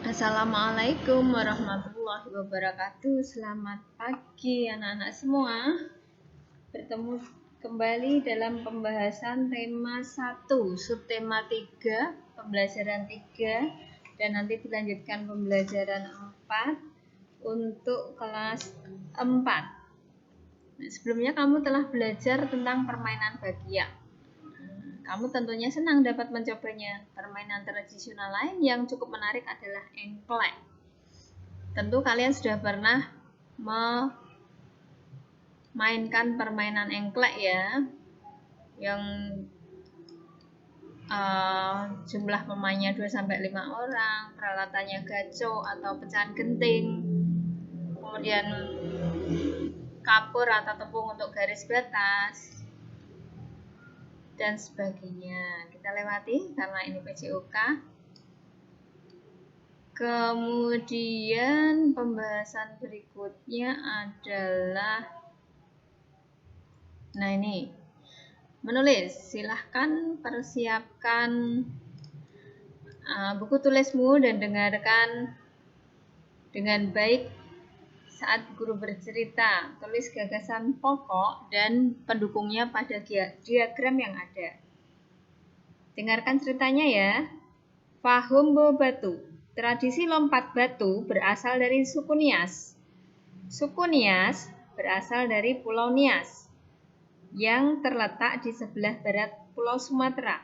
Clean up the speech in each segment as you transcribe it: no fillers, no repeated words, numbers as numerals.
Assalamualaikum warahmatullahi wabarakatuh. Selamat pagi anak-anak semua. Bertemu kembali dalam pembahasan tema 1, subtema 3, pembelajaran 3, dan nanti dilanjutkan pembelajaran 4 untuk kelas 4. Nah, sebelumnya kamu telah belajar tentang permainan bagian. Kamu tentunya senang dapat mencobanya. Permainan tradisional lain yang cukup menarik adalah engklek. Tentu kalian sudah pernah memainkan permainan engklek ya, yang jumlah pemainnya 2-5 orang, peralatannya gaco atau pecahan genting, kemudian kapur atau tepung untuk garis batas, dan sebagainya. Kita lewati karena ini PJOK. Kemudian pembahasan berikutnya adalah ini menulis. Silahkan persiapkan buku tulismu dan dengarkan dengan baik saat guru bercerita. Tulis gagasan pokok dan pendukungnya pada diagram yang ada. Dengarkan ceritanya ya. Fahumbo Batu. Tradisi lompat batu berasal dari suku Nias. Suku Nias berasal dari Pulau Nias yang terletak di sebelah barat Pulau Sumatera.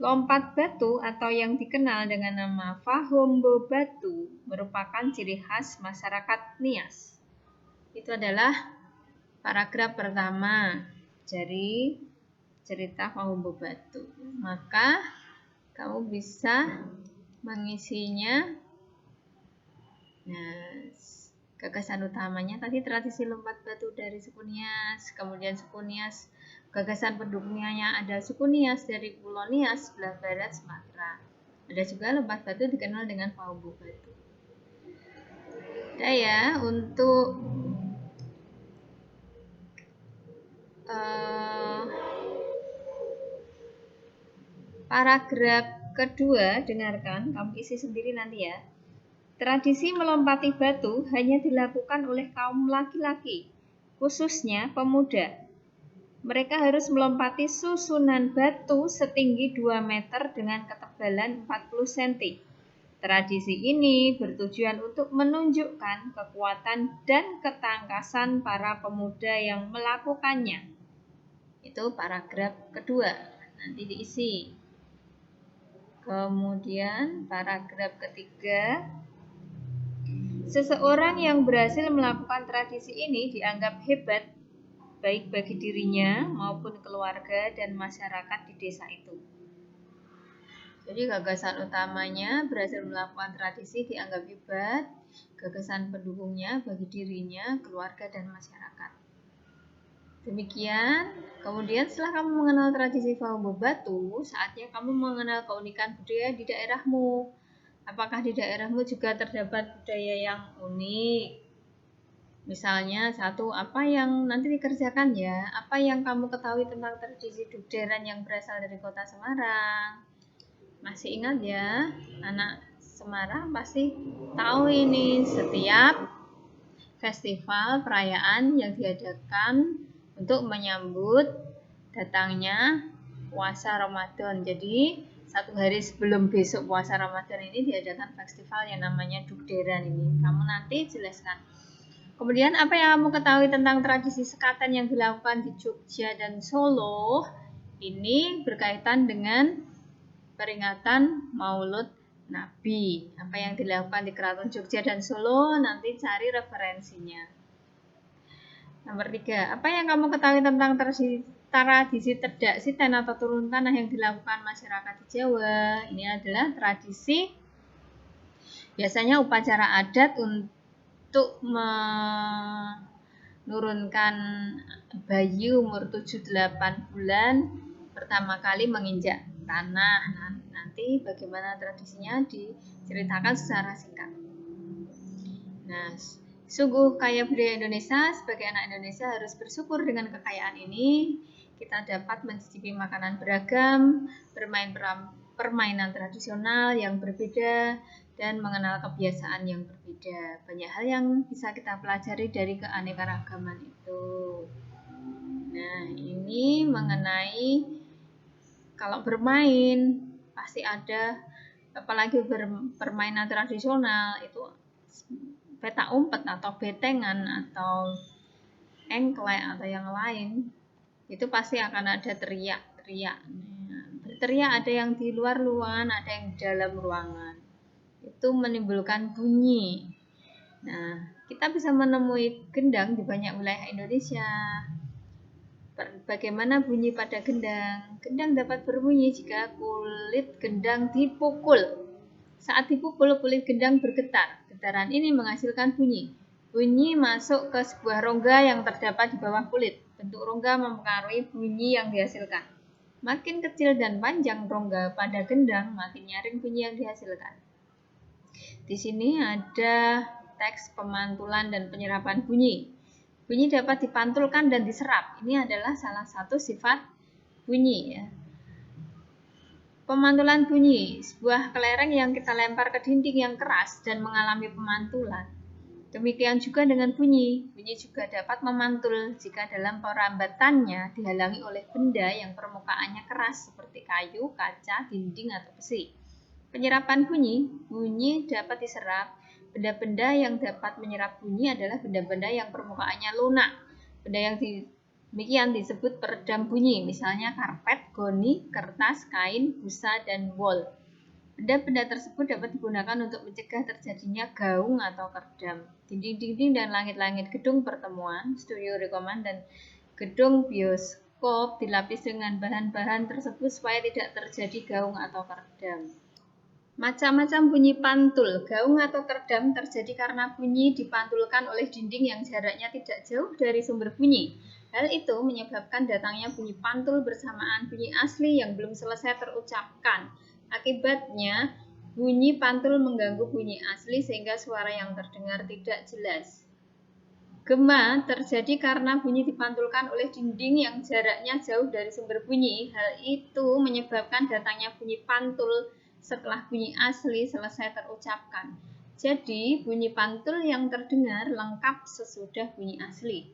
Lompat batu atau yang dikenal dengan nama Fahumbo Batu merupakan ciri khas masyarakat Nias. Itu adalah paragraf pertama dari cerita Fahumbo Batu. Maka kamu bisa mengisinya. Nah, gagasan utamanya tadi tradisi lompat batu dari suku Nias, kemudian suku Nias, gagasan pendukungnya ada suku Nias dari Pulau Nias sebelah barat Sumatera. Ada juga lompat batu dikenal dengan Fahumbo Batu. Udah ya, untuk paragraf kedua, dengarkan, kamu isi sendiri nanti ya. Tradisi melompati batu hanya dilakukan oleh kaum laki-laki, khususnya pemuda. Mereka harus melompati susunan batu setinggi 2 meter dengan ketebalan 40 cm. Tradisi ini bertujuan untuk menunjukkan kekuatan dan ketangkasan para pemuda yang melakukannya. Itu paragraf kedua, nanti diisi. Kemudian paragraf ketiga, seseorang yang berhasil melakukan tradisi ini dianggap hebat, baik bagi dirinya maupun keluarga dan masyarakat di desa itu. Jadi gagasan utamanya berhasil melakukan tradisi dianggap hebat, gagasan pendukungnya bagi dirinya, keluarga dan masyarakat. Demikian. Kemudian setelah kamu mengenal tradisi Fahumbo Batu, saatnya kamu mengenal keunikan budaya di daerahmu. Apakah di daerahmu juga terdapat budaya yang unik? Misalnya satu, apa yang nanti dikerjakan ya? Apa yang kamu ketahui tentang tradisi Dugderan yang berasal dari kota Semarang? Masih ingat ya? Anak Semarang pasti tahu ini. Setiap festival perayaan yang diadakan untuk menyambut datangnya puasa Ramadan. Jadi 1 hari sebelum besok puasa Ramadan ini diadakan festival yang namanya Dugderan ini. Kamu nanti jelaskan. Kemudian apa yang kamu ketahui tentang tradisi sekatan yang dilakukan di Jogja dan Solo? Ini berkaitan dengan peringatan Maulud Nabi. Apa yang dilakukan di Keraton Jogja dan Solo, nanti cari referensinya. Nomor 3, apa yang kamu ketahui tentang tradisi tedak siten atau turun tanah yang dilakukan masyarakat di Jawa? Ini adalah tradisi biasanya upacara adat untuk menurunkan bayi umur 7-8 bulan pertama kali menginjak tanah. Nah, nanti bagaimana tradisinya diceritakan secara singkat. Nah, sungguh kaya budaya Indonesia. Sebagai anak Indonesia harus bersyukur dengan kekayaan ini. Kita dapat mencicipi makanan beragam, bermain permainan tradisional yang berbeda, dan mengenal kebiasaan yang berbeda. Banyak hal yang bisa kita pelajari dari keanekaragaman itu. Nah, ini mengenai kalau bermain pasti ada, apalagi permainan tradisional itu petak umpet atau betengan atau engklek atau yang lain, itu pasti akan ada teriak-teriak. Berteriak ada yang di luar ruangan, ada yang di dalam ruangan. Itu menimbulkan bunyi. Nah, kita bisa menemui gendang di banyak wilayah Indonesia. Bagaimana bunyi pada gendang? Gendang dapat berbunyi jika kulit gendang dipukul. Saat dipukul, kulit gendang bergetar. Getaran ini menghasilkan bunyi. Bunyi masuk ke sebuah rongga yang terdapat di bawah kulit. Bentuk rongga mempengaruhi bunyi yang dihasilkan. Makin kecil dan panjang rongga pada gendang, makin nyaring bunyi yang dihasilkan. Di sini ada teks pemantulan dan penyerapan bunyi. Bunyi dapat dipantulkan dan diserap. Ini adalah salah satu sifat bunyi, ya. Pemantulan bunyi, sebuah kelereng yang kita lempar ke dinding yang keras dan mengalami pemantulan. Demikian juga dengan bunyi. Bunyi juga dapat memantul jika dalam perambatannya dihalangi oleh benda yang permukaannya keras seperti kayu, kaca, dinding, atau besi. Penyerapan bunyi, bunyi dapat diserap. Benda-benda yang dapat menyerap bunyi adalah benda-benda yang permukaannya lunak. Benda yang demikian disebut peredam bunyi, misalnya karpet, goni, kertas, kain, busa, dan wol. Benda-benda tersebut dapat digunakan untuk mencegah terjadinya gaung atau keredam. Dinding-dinding dan langit-langit gedung pertemuan, studio rekaman, dan gedung bioskop dilapis dengan bahan-bahan tersebut supaya tidak terjadi gaung atau keredam. Macam-macam bunyi pantul, gaung atau keredam terjadi karena bunyi dipantulkan oleh dinding yang jaraknya tidak jauh dari sumber bunyi. Hal itu menyebabkan datangnya bunyi pantul bersamaan bunyi asli yang belum selesai terucapkan. Akibatnya, bunyi pantul mengganggu bunyi asli sehingga suara yang terdengar tidak jelas. Gema terjadi karena bunyi dipantulkan oleh dinding yang jaraknya jauh dari sumber bunyi. Hal itu menyebabkan datangnya bunyi pantul setelah bunyi asli selesai terucapkan. Jadi, bunyi pantul yang terdengar lengkap sesudah bunyi asli.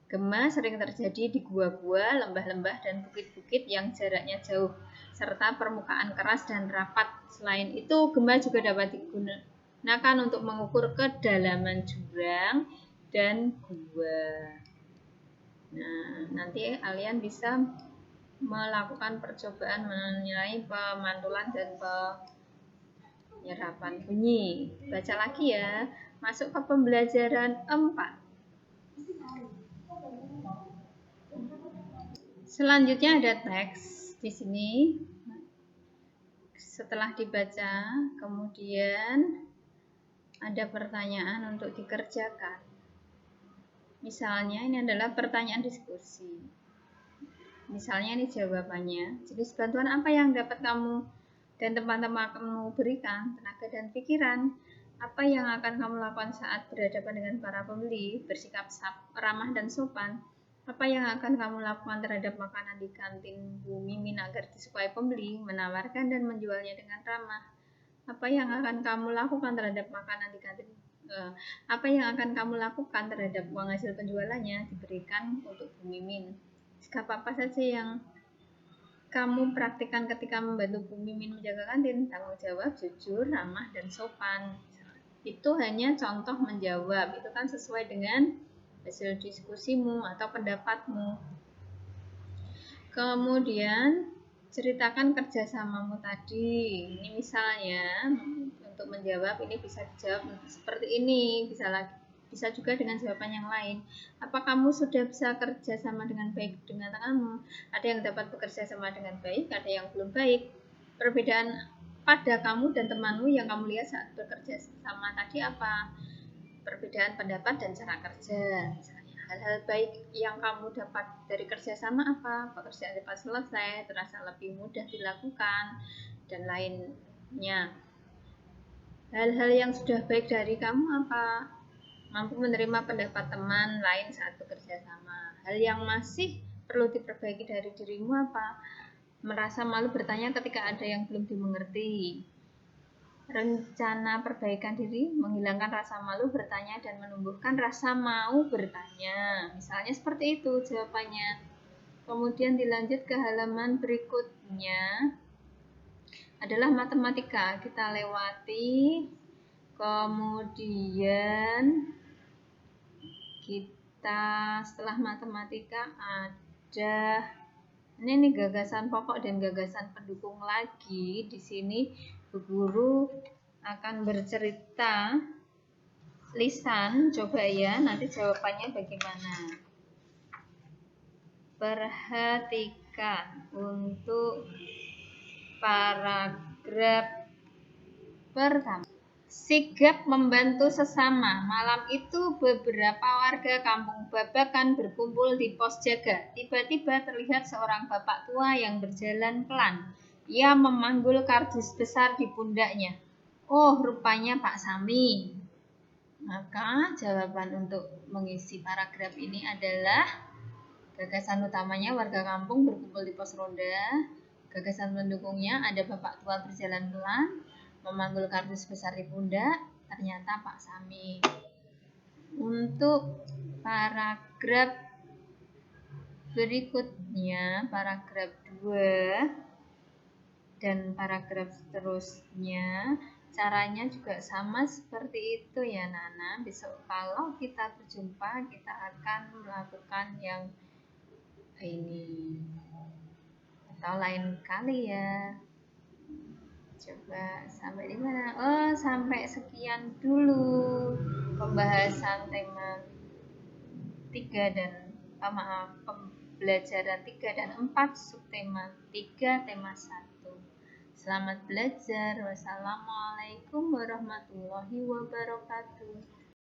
Gema sering terjadi di gua-gua, lembah-lembah, dan bukit-bukit yang jaraknya jauh, serta permukaan keras dan rapat. Selain itu, gema juga dapat digunakan untuk mengukur kedalaman jurang dan gua. Nah, nanti kalian bisa melakukan percobaan menilai pemantulan dan penyerapan bunyi. Baca lagi ya. Masuk ke pembelajaran 4. Selanjutnya ada teks di sini. Setelah dibaca, kemudian ada pertanyaan untuk dikerjakan. Misalnya ini adalah pertanyaan diskusi. Misalnya ini jawabannya. Jenis bantuan apa yang dapat kamu dan teman-teman kamu berikan? Tenaga dan pikiran. Apa yang akan kamu lakukan saat berhadapan dengan para pembeli? Bersikap ramah dan sopan. Apa yang akan kamu lakukan terhadap makanan di kantin Bu Mimin agar disukai pembeli? Menawarkan dan menjualnya dengan ramah. Apa yang akan kamu lakukan terhadap makanan di kantin? Apa yang akan kamu lakukan terhadap uang hasil penjualannya? Diberikan untuk Bu Mimin. Sikap apa saja yang kamu praktikkan ketika membantu Bu Mimin menjaga kantin? Tanggung jawab, jujur, ramah, dan sopan. Itu hanya contoh menjawab. Itu kan sesuai dengan hasil diskusimu atau pendapatmu. Kemudian ceritakan kerjasamamu tadi. Ini misalnya untuk menjawab ini bisa dijawab seperti ini, bisa juga dengan jawaban yang lain. Apa kamu sudah bisa kerja sama dengan baik dengan kamu? Ada yang dapat bekerja sama dengan baik, ada yang belum baik. Perbedaan pada kamu dan temanmu yang kamu lihat saat bekerja sama tadi apa? Perbedaan pendapat dan cara kerja. Misalnya, hal-hal baik yang kamu dapat dari kerjasama apa? Pekerjaan cepat selesai, terasa lebih mudah dilakukan, dan lainnya. Hal-hal yang sudah baik dari kamu apa? Mampu menerima pendapat teman lain saat bekerja sama. Hal yang masih perlu diperbaiki dari dirimu apa? Merasa malu bertanya ketika ada yang belum dimengerti. rencana perbaikan diri, menghilangkan rasa malu bertanya dan menumbuhkan rasa mau bertanya. Misalnya seperti itu jawabannya. Kemudian dilanjut ke halaman berikutnya adalah matematika. Kita lewati. Kemudian kita setelah matematika ada ini gagasan pokok dan gagasan pendukung lagi. Di sini Bu Guru akan bercerita lisan. Coba ya, nanti jawabannya bagaimana. Perhatikan untuk paragraf pertama. Sigap membantu sesama. Malam itu beberapa warga kampung Babakan berkumpul di pos jaga. Tiba-tiba terlihat seorang bapak tua yang berjalan pelan. Ia memanggul kardus besar di pundaknya. Oh, rupanya Pak Sami. Maka jawaban untuk mengisi paragraf ini adalah gagasan utamanya warga kampung berkumpul di pos ronda. Gagasan pendukungnya ada bapak tua berjalan pelan, memanggul kardus besar di pundak, ternyata Pak Sami. Untuk paragraf berikutnya, paragraf 2 dan paragraf seterusnya, caranya juga sama seperti itu ya Nana. Besok kalau kita berjumpa, kita akan melakukan yang ini atau lain kali ya. Coba sampai di mana? Oh, sampai sekian dulu pembahasan tema 3 dan pembelajaran 3 dan 4 subtema 3 tema 1. Selamat belajar. Wassalamualaikum warahmatullahi wabarakatuh.